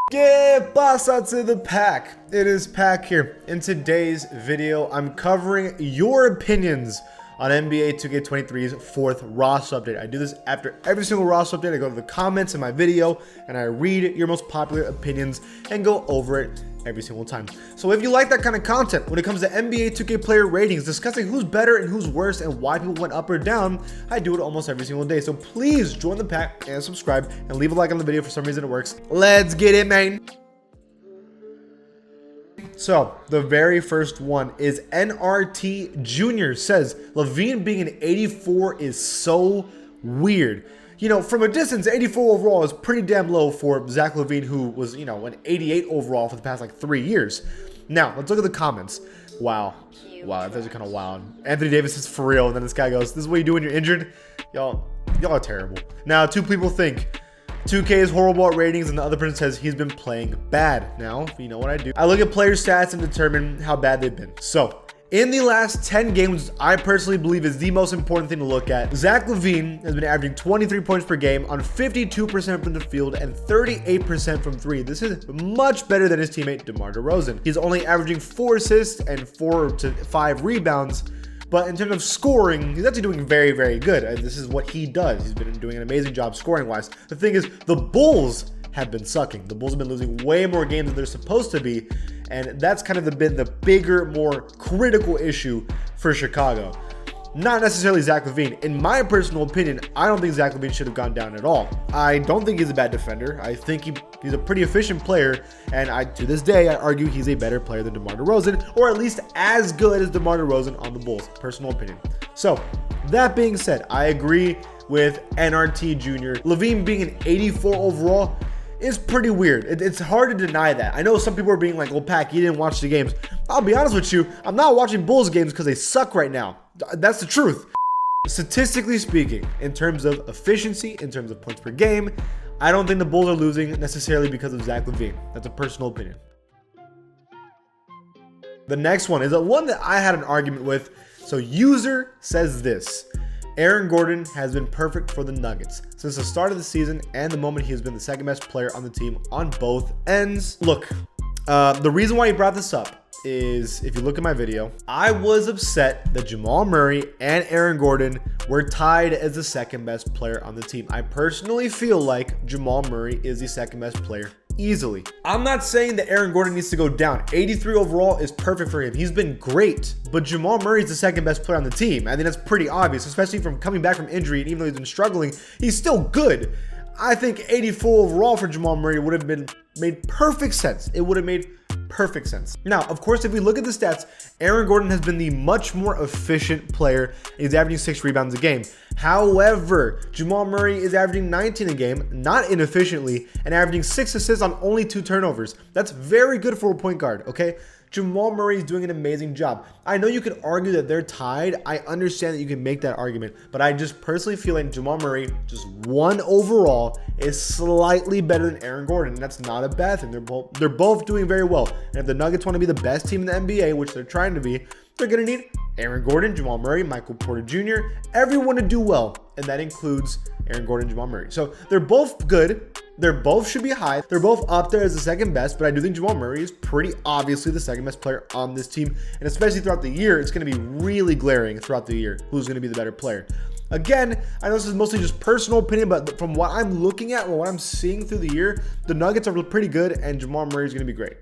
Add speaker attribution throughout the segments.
Speaker 1: ¿Qué pasa to the pack? It is Pack here. In today's video, I'm covering your opinions on NBA 2K23's fourth roster update. I do this after every single roster update. I go to the comments in my video and I read your most popular opinions and go over it every single time. So if you like that kind of content when it comes to NBA 2K player ratings, discussing who's better and who's worse and why people went up or down, I do it almost every single day. So please join the pack and subscribe and leave a like on the video. For some reason it works. Let's get it, man. So the very first one is NRT Jr. says LaVine being an 84 is so weird. You know, from a distance, 84 overall is pretty damn low for Zach LaVine, who was, you know, an 88 overall for the past like 3 years. Now, let's look at the comments. Wow, that's actually kind of wild. Anthony Davis is for real, and then this guy goes, "This is what you do when you're injured." Y'all are terrible. Now, two people think 2K is horrible at ratings, and the other person says he's been playing bad. Now, you know what I do? I look at player stats and determine how bad they've been. So, in the last 10 games, I personally believe is the most important thing to look at. Zach LaVine has been averaging 23 points per game on 52% from the field and 38% from three. This is much better than his teammate DeMar DeRozan. He's only averaging 4 assists and 4 to 5 rebounds. But in terms of scoring, he's actually doing very, very good. This is what he does. He's been doing an amazing job scoring-wise. The thing is, the Bulls have been sucking. The Bulls have been losing way more games than they're supposed to be, and that's kind of been the bigger, more critical issue for Chicago. Not necessarily Zach LaVine. In my personal opinion, I don't think Zach LaVine should have gone down at all. I don't think he's a bad defender. I think he's a pretty efficient player, and to this day, I argue he's a better player than DeMar DeRozan, or at least as good as DeMar DeRozan on the Bulls. Personal opinion. So, that being said, I agree with NRT Jr. LaVine being an 84 overall is pretty weird. It's hard to deny that. I know some people are being like, "Well, Pac, you didn't watch the games." I'll be honest with you, I'm not watching Bulls games because they suck right now. That's the truth. Statistically speaking, in terms of efficiency, in terms of points per game, I don't think the Bulls are losing necessarily because of Zach LaVine. That's a personal opinion. The next one is the one that I had an argument with. So user says this: Aaron Gordon has been perfect for the Nuggets since the start of the season and the moment he has been the second best player on the team on both ends. Look, the reason why he brought this up is, if you look at my video, I was upset that Jamal Murray and Aaron Gordon were tied as the second best player on the team. I personally feel like Jamal Murray is the second best player easily. I'm not saying that Aaron Gordon needs to go down. 83 overall is perfect for him. He's been great, but Jamal Murray is the second best player on the team. I think that's pretty obvious, especially from coming back from injury, and even though he's been struggling, he's still good. I think 84 overall for Jamal Murray would have made perfect sense. It would have made perfect sense. Now, of course, if we look at the stats, Aaron Gordon has been the much more efficient player. He's averaging 6 rebounds a game. However, Jamal Murray is averaging 19 a game, not inefficiently, and averaging 6 assists on only 2 turnovers. That's very good for a point guard, okay? Jamal Murray is doing an amazing job. I know you could argue that they're tied. I understand that you can make that argument, but I just personally feel like Jamal Murray, just 1 overall, is slightly better than Aaron Gordon, and that's not a bad thing. They're both doing very well, and if the Nuggets want to be the best team in the NBA, which they're trying to be, they're going to need Aaron Gordon, Jamal Murray, Michael Porter Jr., everyone to do well, and that includes Aaron Gordon and Jamal Murray. So they're both good. They both should be high. They're both up there as the second best, but I do think Jamal Murray is pretty obviously the second best player on this team, and especially throughout the year, it's going to be really glaring throughout the year who's going to be the better player. Again, I know this is mostly just personal opinion, but from what I'm looking at or what I'm seeing through the year, the Nuggets are pretty good, and Jamal Murray is going to be great.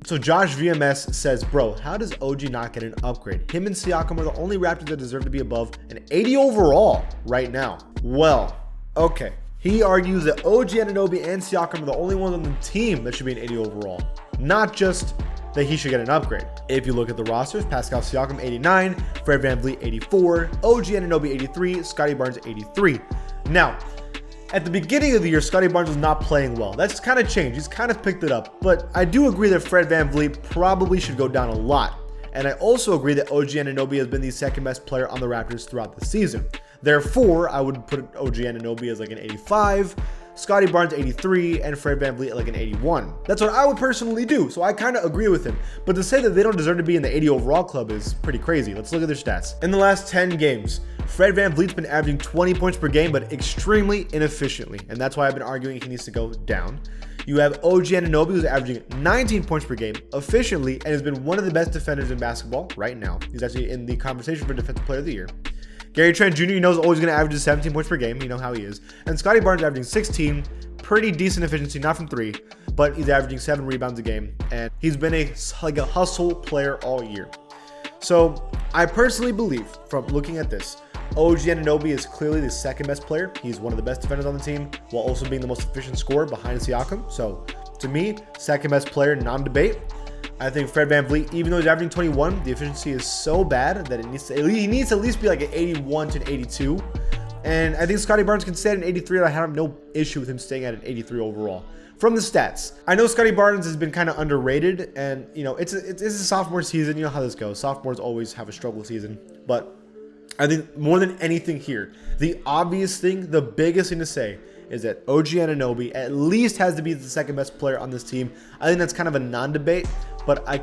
Speaker 1: So Josh VMS says, "Bro, how does OG not get an upgrade? Him and Siakam are the only Raptors that deserve to be above an 80 overall right now." Well, okay. He argues that OG Anunoby and Siakam are the only ones on the team that should be an 80 overall, not just that he should get an upgrade. If you look at the rosters, Pascal Siakam 89, Fred VanVleet 84, OG Anunoby 83, Scottie Barnes 83. Now, at the beginning of the year, Scottie Barnes was not playing well. That's kind of changed. He's kind of picked it up. But I do agree that Fred VanVleet probably should go down a lot. And I also agree that OG Anunoby has been the second best player on the Raptors throughout the season. Therefore, I would put OG Anunoby as like an 85. Scottie Barnes 83, and Fred VanVleet at like an 81. That's what I would personally do, so I kind of agree with him. But to say that they don't deserve to be in the 80 overall club is pretty crazy. Let's look at their stats. In the last 10 games, Fred VanVleet's been averaging 20 points per game, but extremely inefficiently, and that's why I've been arguing he needs to go down. You have OG Anunoby, who's averaging 19 points per game efficiently and has been one of the best defenders in basketball right now. He's actually in the conversation for Defensive Player of the Year. Gary Trent Jr., you know, is always going to average 17 points per game. You know how he is. And Scottie Barnes averaging 16, pretty decent efficiency, not from 3, but he's averaging 7 rebounds a game. And he's been a hustle player all year. So I personally believe, from looking at this, OG Anunoby is clearly the second best player. He's one of the best defenders on the team, while also being the most efficient scorer behind Siakam. So to me, second best player, non-debate. I think Fred VanVleet, even though he's averaging 21, the efficiency is so bad that he needs to at least be like an 81 to an 82. And I think Scottie Barnes can stay at an 83, and I have no issue with him staying at an 83 overall. From the stats, I know Scottie Barnes has been kind of underrated, and you know it's a sophomore season. You know how this goes. Sophomores always have a struggle season, but I think more than anything here, the obvious thing, the biggest thing to say is that OG Anunoby at least has to be the second best player on this team. I think that's kind of a non-debate, but I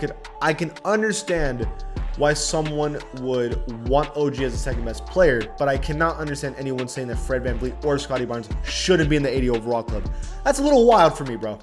Speaker 1: can understand why someone would want OG as the second best player, but I cannot understand anyone saying that Fred VanVleet or Scottie Barnes shouldn't be in the 80 overall club. That's a little wild for me, bro.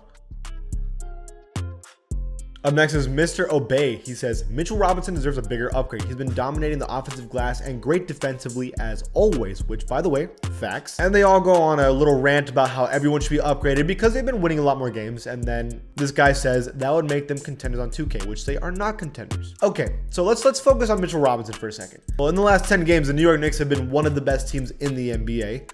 Speaker 1: Up next is Mr. Obey. He says, Mitchell Robinson deserves a bigger upgrade. He's been dominating the offensive glass and great defensively as always, which, by the way, facts. And they all go on a little rant about how everyone should be upgraded because they've been winning a lot more games. And then this guy says that would make them contenders on 2K, which they are not contenders. Okay, so let's focus on Mitchell Robinson for a second. Well, in the last 10 games, the New York Knicks have been one of the best teams in the NBA.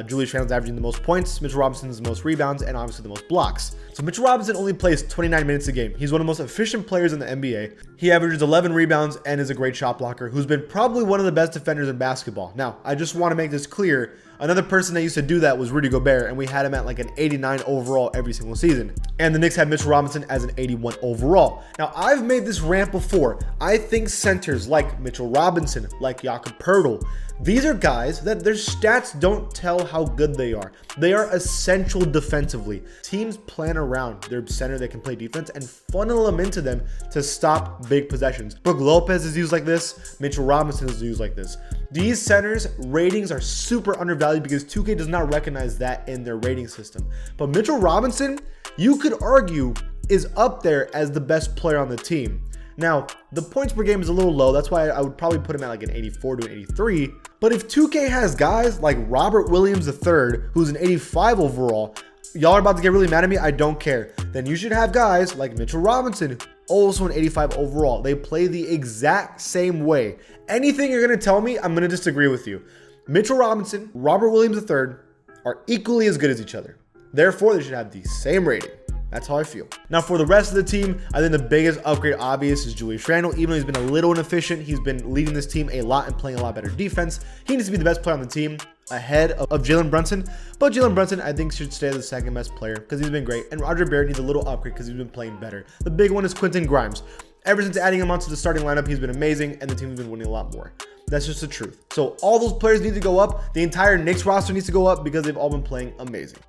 Speaker 1: Julius Randle's averaging the most points, Mitchell Robinson's the most rebounds, and obviously the most blocks. So Mitchell Robinson only plays 29 minutes a game. He's one of the most efficient players in the NBA. He averages 11 rebounds and is a great shot blocker, who's been probably one of the best defenders in basketball. Now, I just want to make this clear. Another person that used to do that was Rudy Gobert, and we had him at like an 89 overall every single season. And the Knicks had Mitchell Robinson as an 81 overall. Now, I've made this rant before. I think centers like Mitchell Robinson, like Jakob Poeltl, these are guys that their stats don't tell how good they are. They are essential defensively. Teams plan around their center that can play defense and funnel them into them to stop big possessions. Brook Lopez is used like this. Mitchell Robinson is used like this. These centers' ratings are super undervalued because 2K does not recognize that in their rating system. But Mitchell Robinson, you could argue, is up there as the best player on the team. Now, the points per game is a little low. That's why I would probably put him at like an 84 to an 83. But if 2K has guys like Robert Williams III, who's an 85 overall, y'all are about to get really mad at me. I don't care. Then you should have guys like Mitchell Robinson, also an 85 overall. They play the exact same way. Anything you're going to tell me, I'm going to disagree with you. Mitchell Robinson, Robert Williams III are equally as good as each other. Therefore, they should have the same rating. That's how I feel. Now, for the rest of the team, I think the biggest upgrade obvious is Julius Randle. Even though he's been a little inefficient, he's been leading this team a lot and playing a lot better defense. He needs to be the best player on the team ahead of Jalen Brunson. But Jalen Brunson, I think, should stay as the second best player because he's been great. And Roger Barrett needs a little upgrade because he's been playing better. The big one is Quentin Grimes. Ever since adding him onto the starting lineup, he's been amazing, and the team's been winning a lot more. That's just the truth. So all those players need to go up. The entire Knicks roster needs to go up because they've all been playing amazing.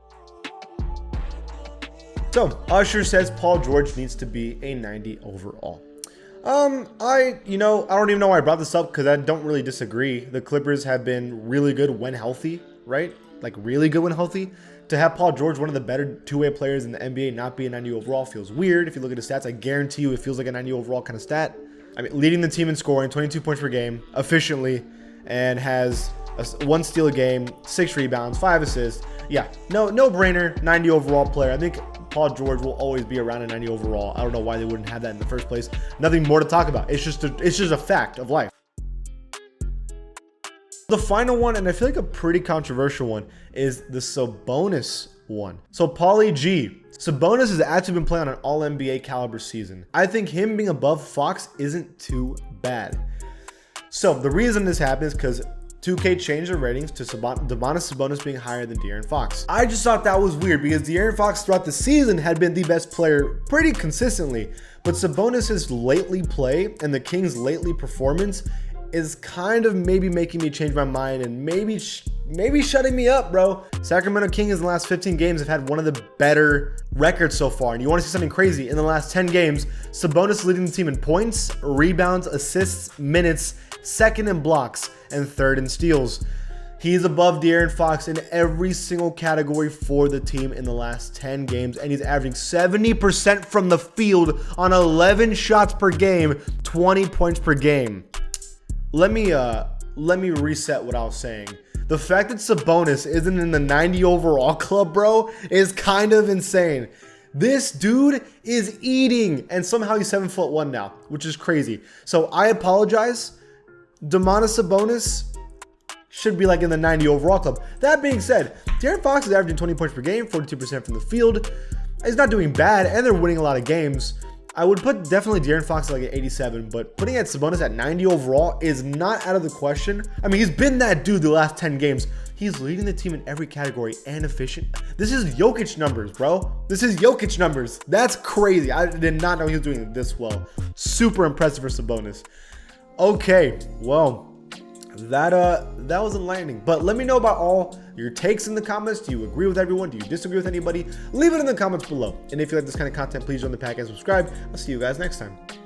Speaker 1: So, Usher says Paul George needs to be a 90 overall. I don't even know why I brought this up because I don't really disagree. The Clippers have been really good when healthy, right? Like really good when healthy. To have Paul George, one of the better two-way players in the NBA, not be a 90 overall feels weird. If you look at his stats, I guarantee you it feels like a 90 overall kind of stat. I mean, leading the team in scoring, 22 points per game, efficiently, and has 1 steal a game, 6 rebounds, 5 assists. Yeah, no brainer, 90 overall player. I think Paul George will always be around a 90 overall. I don't know why they wouldn't have that in the first place. Nothing more to talk about. It's just a fact of life. The final one, and I feel like a pretty controversial one, is the Sabonis one. So Paulie G. Sabonis has actually been playing on an all-NBA caliber season. I think him being above Fox isn't too bad. So the reason this happened is because 2K changed their ratings to Domantas Sabonis being higher than De'Aaron Fox. I just thought that was weird because De'Aaron Fox throughout the season had been the best player pretty consistently, but Sabonis' lately play and the Kings' lately performance is kind of maybe making me change my mind and maybe shutting me up, bro. Sacramento Kings in the last 15 games have had one of the better records so far. And you want to see something crazy? In the last 10 games, Sabonis leading the team in points, rebounds, assists, minutes, second in blocks, and third in steals. He's above De'Aaron Fox in every single category for the team in the last 10 games, and he's averaging 70% from the field on 11 shots per game, 20 points per game. Let me reset what I was saying. The fact that Sabonis isn't in the 90 overall club, bro, is kind of insane. This dude is eating, and somehow he's 7'1" now, which is crazy. So I apologize. Domantas Sabonis should be like in the 90 overall club. That being said, De'Aaron Fox is averaging 20 points per game, 42% from the field. He's not doing bad, and they're winning a lot of games. I would put definitely De'Aaron Fox like at 87, but putting at Sabonis at 90 overall is not out of the question. I mean, he's been that dude the last 10 games. He's leading the team in every category and efficient. This is Jokic numbers, bro. This is Jokic numbers. That's crazy. I did not know he was doing this well. Super impressive for Sabonis. Okay, well, that was enlightening. But let me know about all your takes in the comments. Do you agree with everyone? Do you disagree with anybody? Leave it in the comments below. And if you like this kind of content, please join the pack and subscribe. I'll see you guys next time.